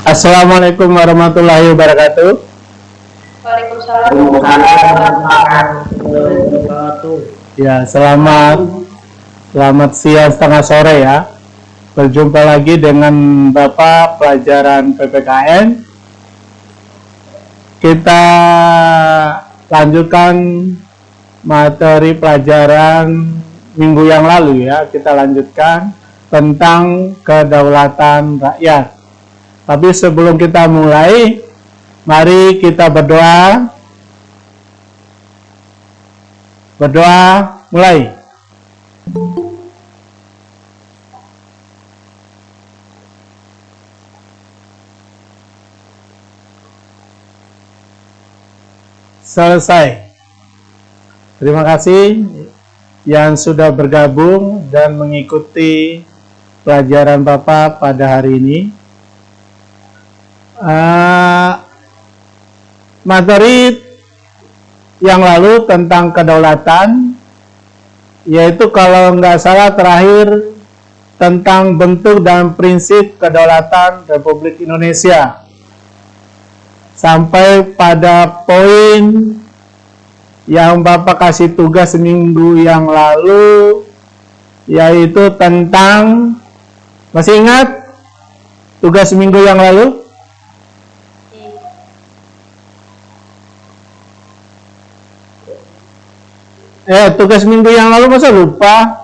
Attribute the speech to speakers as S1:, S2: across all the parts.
S1: Assalamualaikum warahmatullahi wabarakatuh.
S2: Waalaikumsalam warahmatullahi wabarakatuh.
S1: Ya, selamat siang setengah sore ya. Berjumpa lagi dengan Bapak pelajaran PPKN. Kita lanjutkan materi pelajaran minggu yang lalu ya. Kita lanjutkan tentang kedaulatan rakyat. Tapi sebelum kita mulai, mari kita berdoa. Berdoa, mulai. Selesai. Terima kasih yang sudah bergabung dan mengikuti pelajaran Bapak pada hari ini. Materi yang lalu tentang kedaulatan, yaitu kalau nggak salah terakhir tentang bentuk dan prinsip kedaulatan Republik Indonesia, sampai pada poin yang Bapak kasih tugas seminggu yang lalu, yaitu tentang, masih ingat tugas seminggu yang lalu? Tugas minggu yang lalu masa lupa?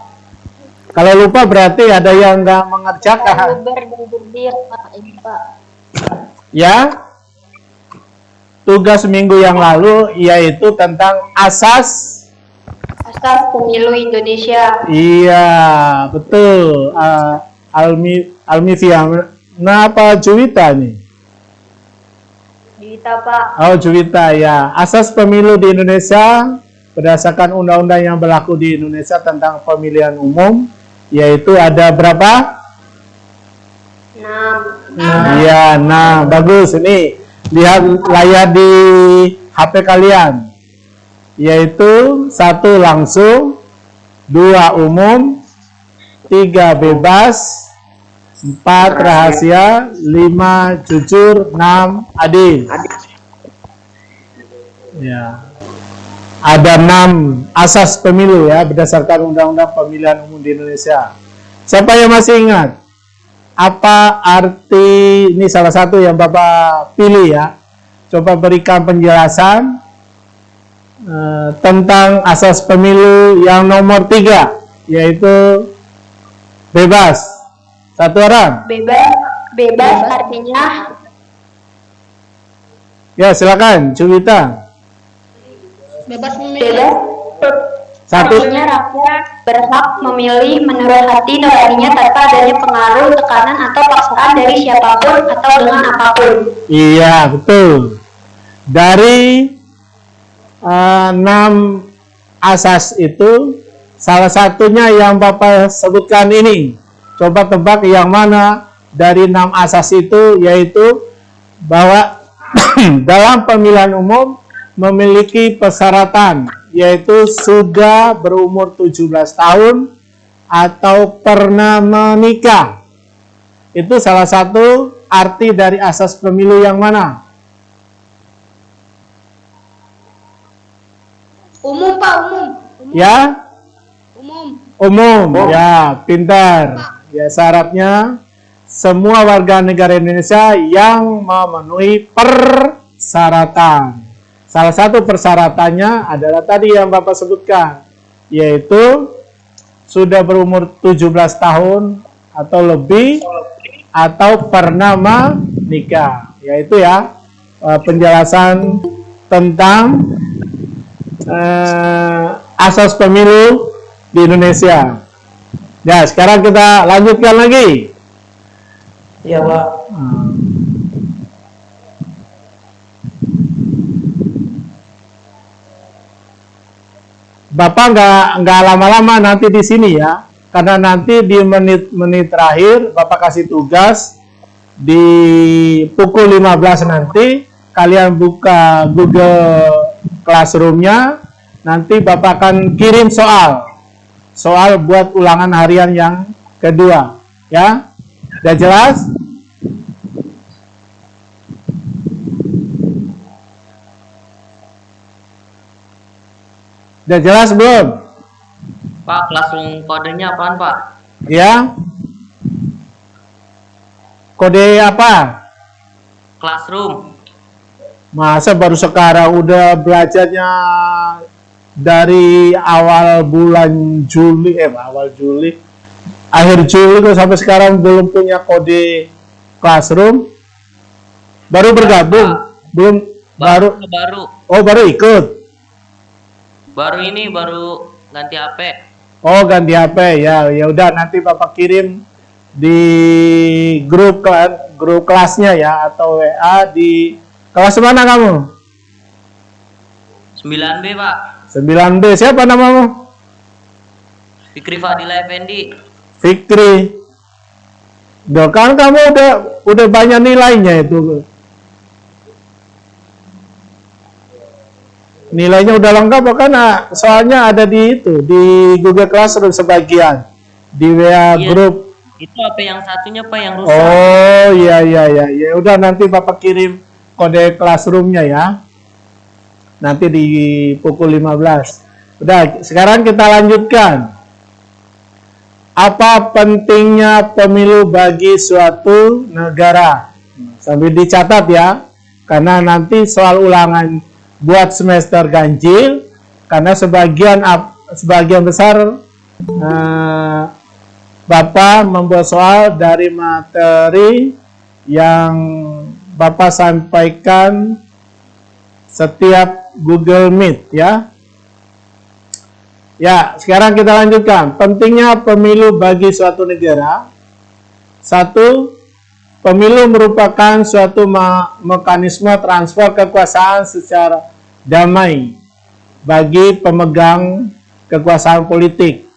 S1: Kalau lupa berarti ada yang nggak mengerjakan. Ya, tugas minggu yang lalu yaitu tentang asas
S2: pemilu Indonesia.
S1: Iya, betul. Almivia, apa Juwita nih?
S2: Juwita, Pak.
S1: Oh, Juwita ya. Asas pemilu di Indonesia berdasarkan undang-undang yang berlaku di Indonesia tentang pemilihan umum, yaitu ada berapa?
S2: 6.
S1: Iya, nah bagus. Ini lihat layar di HP kalian, yaitu 1 langsung, 2 umum, 3 bebas, 4 rahasia, 5 jujur, 6 adil. Ya. Ada 6 asas pemilu ya, berdasarkan Undang-Undang Pemilihan Umum di Indonesia. Siapa yang masih ingat? Apa arti, ini salah satu yang Bapak pilih ya. Coba berikan penjelasan tentang asas pemilu yang nomor 3, yaitu bebas. 1 orang.
S2: Bebas artinya.
S1: Ya, silakan, Juwita.
S2: Bebas memilih.
S1: Artinya
S2: rakyat berhak memilih menurut hati nuraninya tanpa adanya pengaruh, tekanan atau paksaan dari siapapun atau dengan apapun.
S1: Iya, betul. Dari 6 asas itu, salah satunya yang Bapak sebutkan ini. Coba tebak yang mana dari 6 asas itu, yaitu bahwa dalam pemilihan umum memiliki persyaratan, yaitu sudah berumur 17 tahun atau pernah menikah. Itu salah satu arti dari asas pemilu yang mana?
S2: Umum, Pak, umum.
S1: Ya? Umum. Ya, pintar. Ya, syaratnya semua warga negara Indonesia yang memenuhi persyaratan. Salah satu persyaratannya adalah tadi yang Bapak sebutkan, yaitu sudah berumur 17 tahun atau lebih atau pernah menikah. Yaitu ya penjelasan tentang asas pemilu di Indonesia. Ya, sekarang kita lanjutkan lagi.
S3: Iya, Pak.
S1: Bapak nggak lama-lama nanti di sini ya. karena nanti di menit-menit terakhir Bapak kasih tugas di pukul 15 nanti kalian buka Google Classroom-nya, nanti Bapak akan kirim soal buat ulangan harian yang kedua, ya. Udah jelas? Udah jelas belum?
S3: Pak, Classroom kodenya apaan, Pak?
S1: Ya. Kode apa?
S3: Classroom.
S1: Masa baru sekarang udah belajarnya dari awal bulan Juli, akhir Juli kok sampai sekarang belum punya kode Classroom? Baru bergabung? Belum? Baru? Oh, baru ikut?
S3: Baru ganti HP.
S1: Oh, ganti HP ya. Ya udah, nanti Bapak kirim di grup kelasnya ya, atau WA. Di kelas mana kamu?
S3: 9B, Pak.
S1: 9B. Siapa namamu?
S3: Fikri Fadila Effendi.
S1: Fikri. Duh, kan kamu udah banyak nilainya itu. Nilainya udah lengkap kan? Soalnya ada di Google Classroom sebagian, di WA
S3: Iya.
S1: grup.
S3: Itu HP yang satunya, Pak, yang rusak.
S1: Oh, iya. Ya udah, nanti Bapak kirim kode Classroom-nya ya. Nanti di pukul 15. Udah, sekarang kita lanjutkan. Apa pentingnya pemilu bagi suatu negara? Sambil dicatat ya, karena nanti soal ulangan buat semester ganjil, karena sebagian besar Bapak membuat soal dari materi yang Bapak sampaikan setiap Google Meet ya. Ya, sekarang kita lanjutkan. Pentingnya pemilu bagi suatu negara. 1. Pemilu merupakan suatu mekanisme transfer kekuasaan secara damai bagi pemegang kekuasaan politik.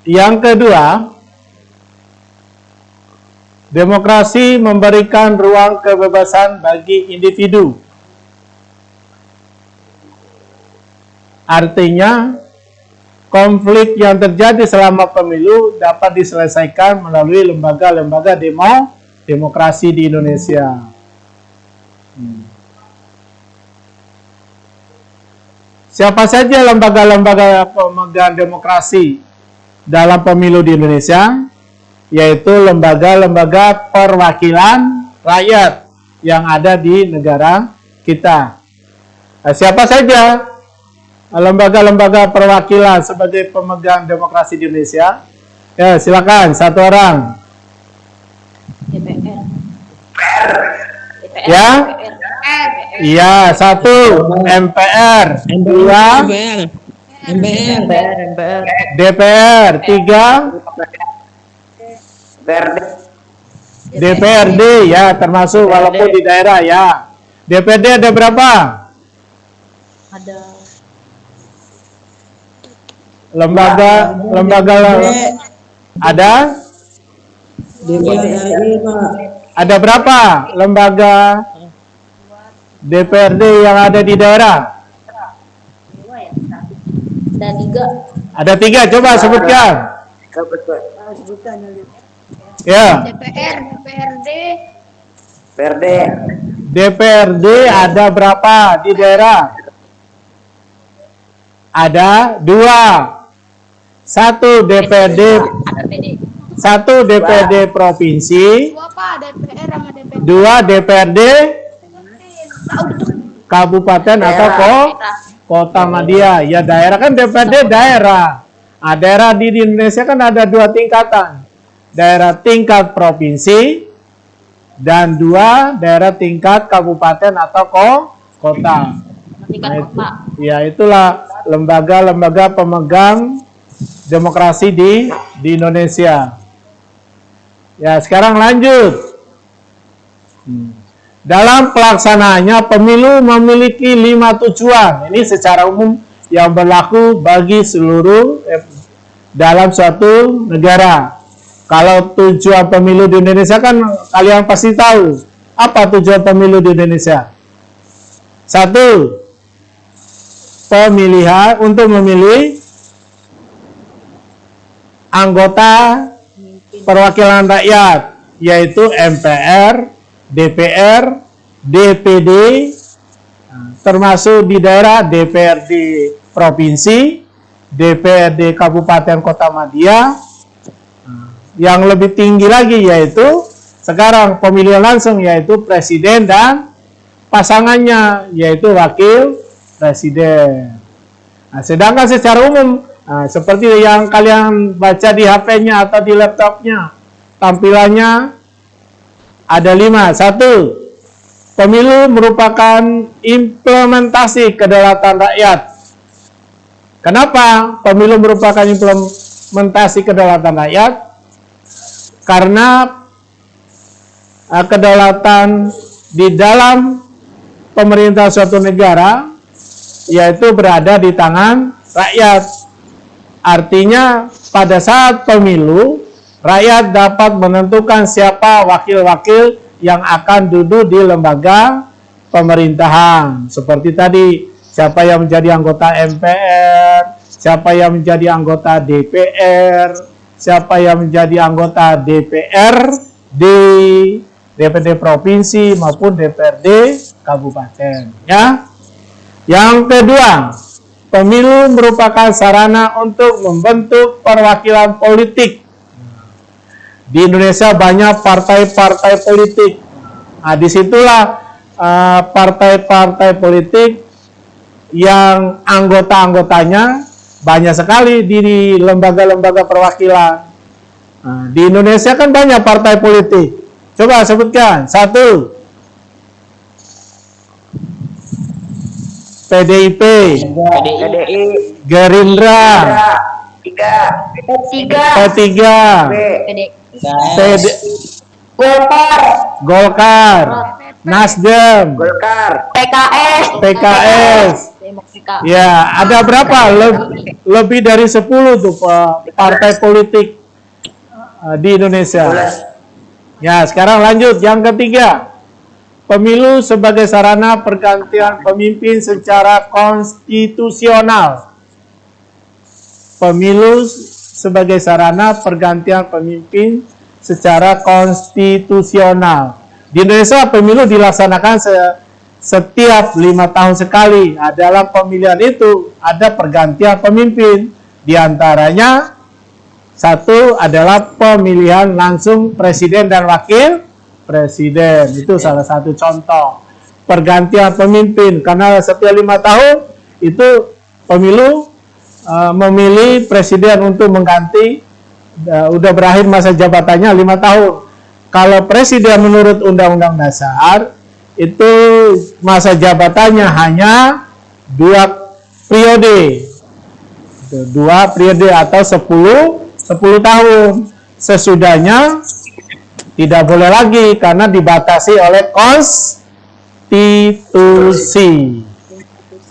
S1: Yang kedua, demokrasi memberikan ruang kebebasan bagi individu. Artinya, konflik yang terjadi selama pemilu dapat diselesaikan melalui lembaga-lembaga demokrasi di Indonesia. Siapa saja lembaga-lembaga pemegang demokrasi dalam pemilu di Indonesia? Yaitu lembaga-lembaga perwakilan rakyat yang ada di negara kita. Nah, siapa saja lembaga-lembaga perwakilan sebagai pemegang demokrasi di Indonesia? Ya, silakan, satu orang.
S2: DPR.
S1: Ya? Iya, 1 MPR, 2 DPR, 3 DPRD ya, termasuk walaupun di daerah ya. DPRD ada berapa?
S2: Ada
S1: Lembaga ada? Ada berapa lembaga DPRD yang ada di daerah?
S2: ada 3.
S1: Ada 3, coba sebutkan. Ya. DPRD ada berapa di daerah? Ada 2. 1 DPRD provinsi, 2 DPRD kabupaten atau kota media. Ya, daerah kan DPRD daerah. Nah, daerah di Indonesia kan ada 2 tingkatan. Daerah tingkat provinsi dan 2 daerah tingkat kabupaten atau kota.
S2: Tingkat kota.
S1: Ya, itulah lembaga-lembaga pemegang demokrasi di Indonesia. Ya, sekarang lanjut. Dalam pelaksanaannya, pemilu memiliki 5 tujuan. Ini secara umum yang berlaku bagi seluruh dalam suatu negara. Kalau tujuan pemilu di Indonesia kan kalian pasti tahu. Apa tujuan pemilu di Indonesia? 1. Pemilihan untuk memilih anggota perwakilan rakyat, yaitu MPR, DPR, DPD, termasuk di daerah DPRD provinsi, DPRD kabupaten kota madya. Yang lebih tinggi lagi yaitu sekarang pemilihan langsung, yaitu presiden dan pasangannya, yaitu wakil presiden. Nah, sedangkan secara umum, seperti yang kalian baca di HP-nya atau di laptopnya, tampilannya ada 5. 1. Pemilu merupakan implementasi kedaulatan rakyat. Kenapa pemilu merupakan implementasi kedaulatan rakyat? Karena kedaulatan di dalam pemerintah suatu negara yaitu berada di tangan rakyat. Artinya pada saat pemilu, rakyat dapat menentukan siapa wakil-wakil yang akan duduk di lembaga pemerintahan. Seperti tadi, siapa yang menjadi anggota MPR, siapa yang menjadi anggota DPR, siapa yang menjadi anggota DPRD, DPRD provinsi maupun DPRD kabupaten. Ya. Yang kedua, pemilu merupakan sarana untuk membentuk perwakilan politik. Di Indonesia banyak partai-partai politik. Nah, disitulah partai-partai politik yang anggota-anggotanya banyak sekali di lembaga-lembaga perwakilan. Nah, di Indonesia kan banyak partai politik. Coba sebutkan. 1. PDIP,
S4: PDI,
S1: Gerindra, P3, Golkar, Nasdem, PKS. Ya, ada berapa? Lebih dari 10 tuh partai politik di Indonesia. Ya, sekarang lanjut yang ketiga. Pemilu sebagai sarana pergantian pemimpin secara konstitusional. Pemilu sebagai sarana pergantian pemimpin secara konstitusional. Di Indonesia pemilu dilaksanakan setiap 5 tahun sekali. Nah, dalam pemilihan itu ada pergantian pemimpin. Di antaranya 1 adalah pemilihan langsung presiden dan wakil presiden. Itu salah satu contoh pergantian pemimpin, karena setiap 5 tahun itu pemilu memilih presiden untuk mengganti, udah berakhir masa jabatannya 5 tahun. Kalau presiden menurut Undang-Undang Dasar itu masa jabatannya hanya 2 periode, 2 periode atau 10 tahun. Sesudahnya tidak boleh lagi karena dibatasi oleh konstitusi.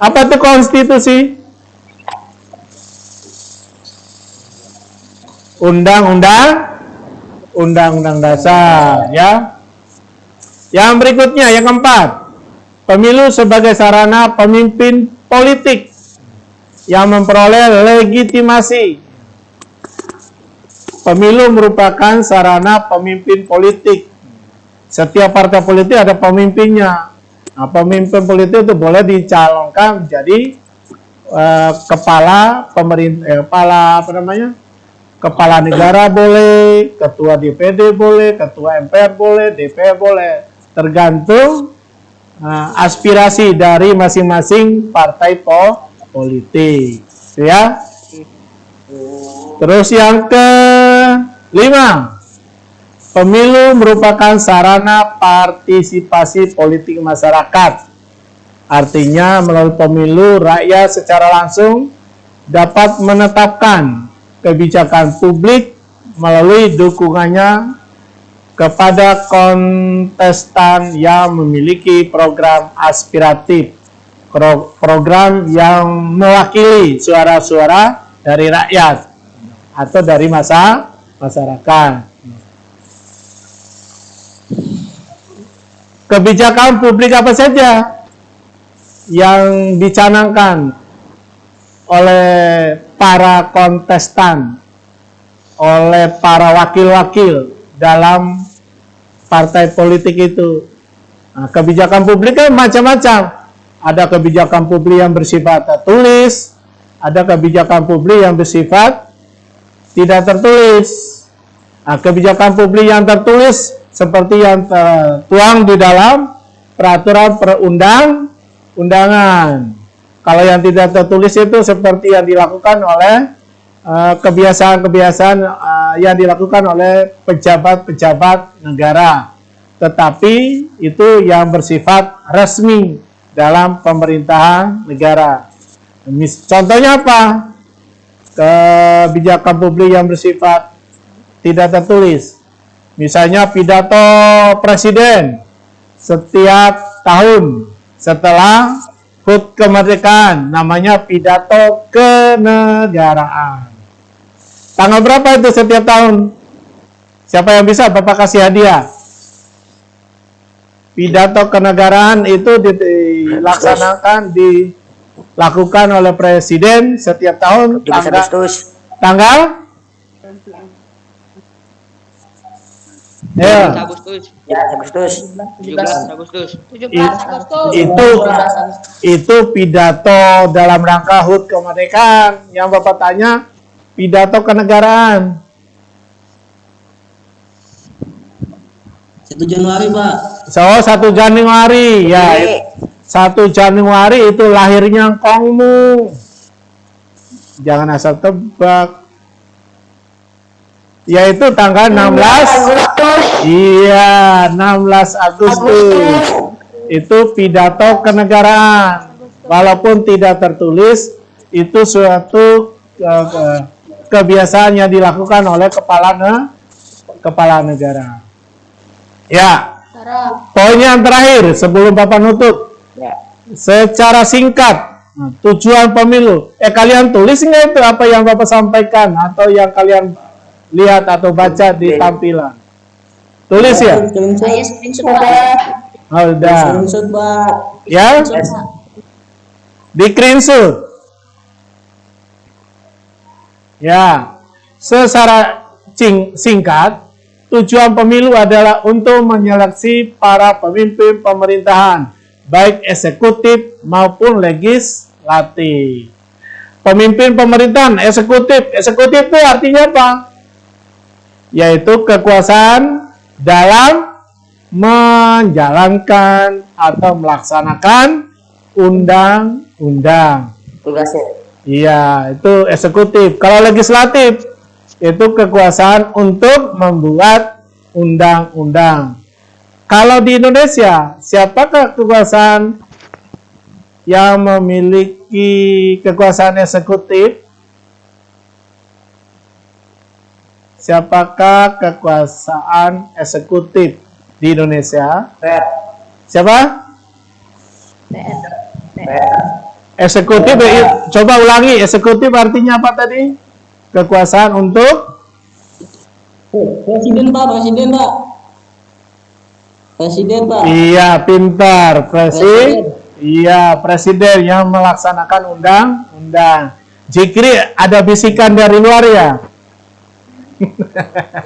S1: Apa itu konstitusi? Undang-undang dasar, ya. Yang berikutnya, yang keempat, pemilu sebagai sarana pemimpin politik yang memperoleh legitimasi. Pemilu merupakan sarana pemimpin politik. Setiap partai politik ada pemimpinnya. Nah, pemimpin politik itu boleh dicalonkan menjadi kepala pemerintah, kepala negara boleh, ketua DPD boleh, ketua MPR boleh, DPR boleh, tergantung aspirasi dari masing-masing partai politik, ya. Terus yang ke-5, Pemilu merupakan sarana partisipasi politik masyarakat. Artinya melalui pemilu rakyat secara langsung dapat menetapkan kebijakan publik melalui dukungannya kepada kontestan yang memiliki program aspiratif, program yang mewakili suara-suara dari rakyat atau dari masyarakat. Kebijakan publik apa saja yang dicanangkan oleh para kontestan, oleh para wakil-wakil dalam partai politik itu? Nah, kebijakan publik kan macam-macam. Ada kebijakan publik yang bersifat tertulis, ada kebijakan publik yang bersifat tidak tertulis. Nah, kebijakan publik yang tertulis seperti yang tertuang di dalam peraturan perundang-undangan. Kalau yang tidak tertulis itu seperti yang dilakukan oleh kebiasaan-kebiasaan yang dilakukan oleh pejabat-pejabat negara. Tetapi itu yang bersifat resmi dalam pemerintahan negara. Contohnya apa? Kebijakan publik yang bersifat tidak tertulis. Misalnya pidato presiden setiap tahun setelah HUT kemerdekaan, namanya pidato kenegaraan. Tanggal berapa itu setiap tahun? Siapa yang bisa Bapak kasih hadiah? Pidato kenegaraan itu dilakukan oleh presiden setiap tahun tanggal ya.
S3: Agustus.
S4: Ya, Agustus.
S3: 17 Agustus.
S1: Itu pidato dalam rangka HUT kemerdekaan. Yang Bapak tanya pidato kenegaraan.
S5: 1 Januari, Pak.
S1: So, 1 Januari. Ya, 1 Januari itu lahirnya Kongmu. Jangan asal tebak. Yaitu tanggal 16 Iya, 16 Agustus. Itu pidato kenegaraan. Walaupun tidak tertulis, itu suatu kebiasaan yang dilakukan oleh kepala negara. Ya. Poin yang terakhir sebelum Bapak nutup. Secara singkat, tujuan pemilu. Kalian tulis nggak itu apa yang Bapak sampaikan atau yang kalian lihat atau baca di tampilan? Tulis ya?
S5: Saya screenshot, Pak.
S1: Oh, udah.
S5: Screenshot, Pak.
S1: Ya? Di screenshot. Ya. Secara singkat, tujuan pemilu adalah untuk menyeleksi para pemimpin pemerintahan, baik eksekutif maupun legislatif. Pemimpin pemerintahan, eksekutif itu artinya apa? Yaitu kekuasaan dalam menjalankan atau melaksanakan undang-undang.
S4: Tugasnya.
S1: Iya, itu eksekutif. Kalau legislatif, itu kekuasaan untuk membuat undang-undang. Kalau di Indonesia, siapakah kekuasaan yang memiliki kekuasaan eksekutif? Siapakah kekuasaan eksekutif di Indonesia? Siapa? Eksekutif, coba ulangi. Eksekutif artinya apa tadi? Kekuasaan untuk
S5: Presiden, Pak. Presiden, Pak.
S1: Iya, pintar. Iya, presiden yang melaksanakan undang-undang. Jikri, ada bisikan dari luar ya?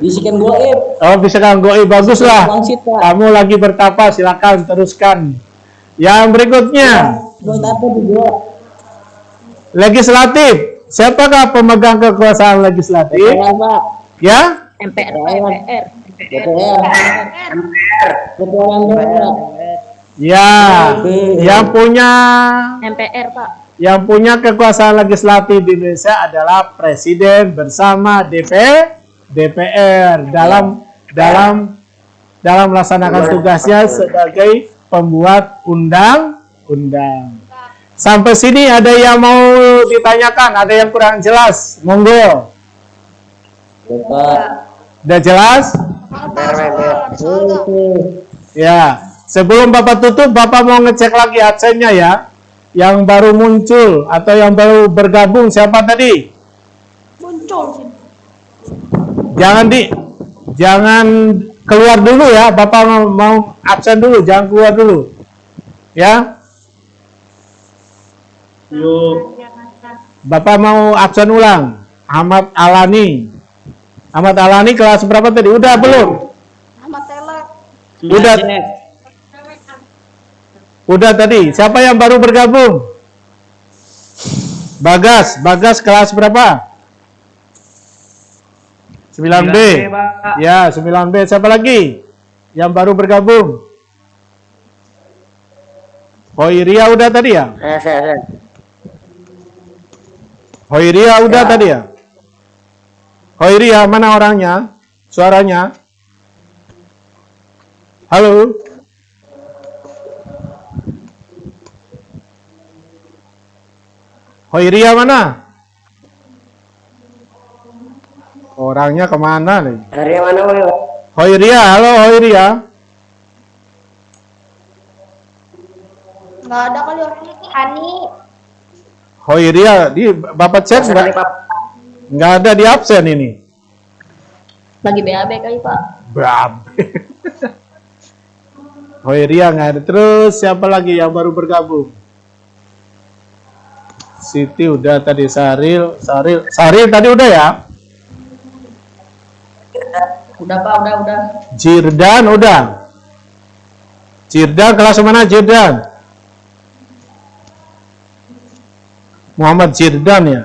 S5: Bisikan goib.
S1: Oh, bisikan goib, baguslah.
S5: Wangsit, Pak.
S1: Kamu lagi bertapa, silakan teruskan. Yang berikutnya,
S5: Buat apa juga?
S1: legislatif. Siapakah pemegang kekuasaan legislatif?
S5: DPR, Pak.
S1: Ya?
S5: DPR.
S1: Ya. Yang punya
S2: MPR, Pak.
S1: Yang punya kekuasaan legislatif di Indonesia adalah presiden bersama DPR dalam melaksanakan tugasnya sebagai pembuat undang-undang. Sampai sini ada yang mau ditanyakan, ada yang kurang jelas? Monggo.
S5: Bapak.
S1: Udah jelas? Ya, sebelum Bapak tutup, Bapak mau ngecek lagi absennya ya. Yang baru muncul atau yang baru bergabung siapa tadi?
S2: Muncul.
S1: Jangan keluar dulu ya. Bapak mau absen dulu, jangan keluar dulu. Ya. Yuk. Bapak mau absen ulang. Ahmad Alani. Ahmad Alani kelas berapa tadi? Udah belum?
S2: Ahmad Tele.
S1: Udah. Udah tadi. Siapa yang baru bergabung? Bagas kelas berapa? 9B. Ya, 9B. Siapa lagi yang baru bergabung? Hoiria udah tadi ya?
S4: Saya.
S1: Hoiria udah tadi ya? Hoiria, mana orangnya? Suaranya? Halo? Hoiria mana? Orangnya kemana nih?
S4: Hari mana Wil?
S1: Hoiria, halo Hoiria.
S2: Nggak ada kali orangnya. Hani.
S1: Hoiria, di Bapak cek nggak ada di absen ini.
S5: Lagi BAB kali Pak.
S1: Bab. Hoiria nggak ada. Terus siapa lagi yang baru bergabung? Siti udah tadi, Saril tadi udah ya?
S5: Udah Pak, udah.
S1: Jirdan udah. Jirdan kelas mana Jirdan? Muhammad Jirdan ya.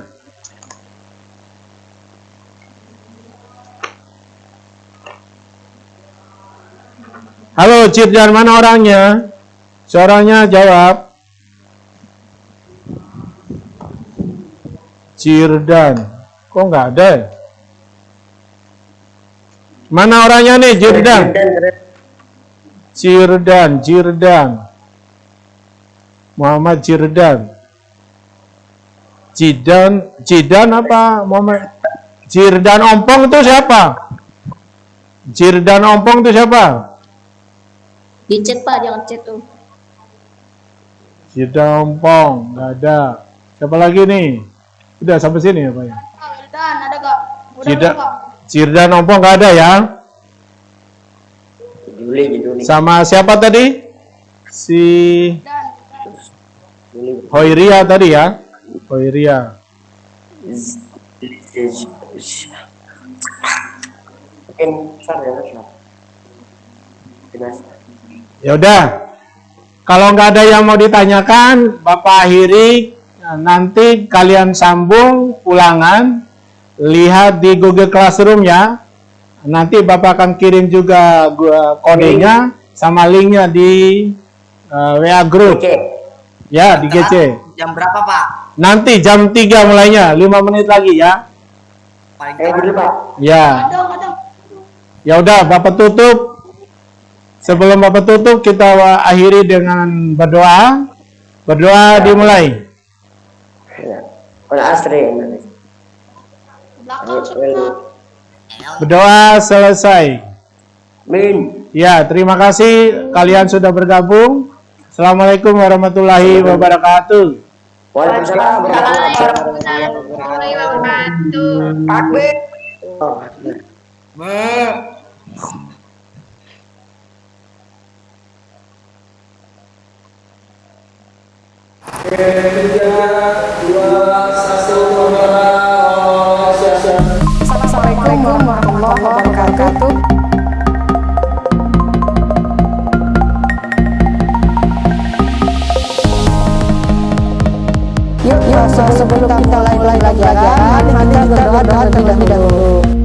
S1: Halo Jirdan, mana orangnya? Suaranya jawab. Jirdan, kok nggak ada? Mana orangnya nih Jirdan? Jirdan. Muhammad Jirdan. Jidan apa? Muhammad Jirdan Ompong itu siapa? Jirdan Ompong itu siapa?
S5: Di chat Pak, jangan chat tuh.
S1: Jirdan Ompong, nggak ada. Siapa lagi nih? Udah sampai sini ya Pak ya?
S2: Dan ada gak?
S1: Jirdan Ompong nggak ada ya?
S4: Juli.
S1: Sama siapa tadi? Si Hoiria tadi ya? Hoiria.
S4: Mungkin besar ya Mas.
S1: Ya udah. Kalau nggak ada yang mau ditanyakan, Bapak akhiri. Nanti kalian sambung ulangan, lihat di Google Classroom ya. Nanti Bapak akan kirim juga kodenya sama linknya di WA Group. Ya, di GC.
S6: Jam berapa Pak?
S1: Nanti jam 3 mulainya, 5 menit lagi ya.
S6: Paling
S4: Dulu Pak.
S1: Ya. Ya udah, Bapak tutup. Sebelum Bapak tutup, kita akhiri dengan berdoa. Berdoa dimulai.
S4: Asri.
S1: Berdoa selesai.
S4: Min.
S1: Ya, terima kasih kalian sudah bergabung. Assalamualaikum warahmatullahi wabarakatuh.
S4: Waalaikumsalam
S2: warahmatullahi wabarakatuh.
S4: Takbir.
S7: Assalamualaikum warahmatullahi wabarakatuh. Yuk, sebelum kita mulai belajar, kita juga doa terlebih dahulu.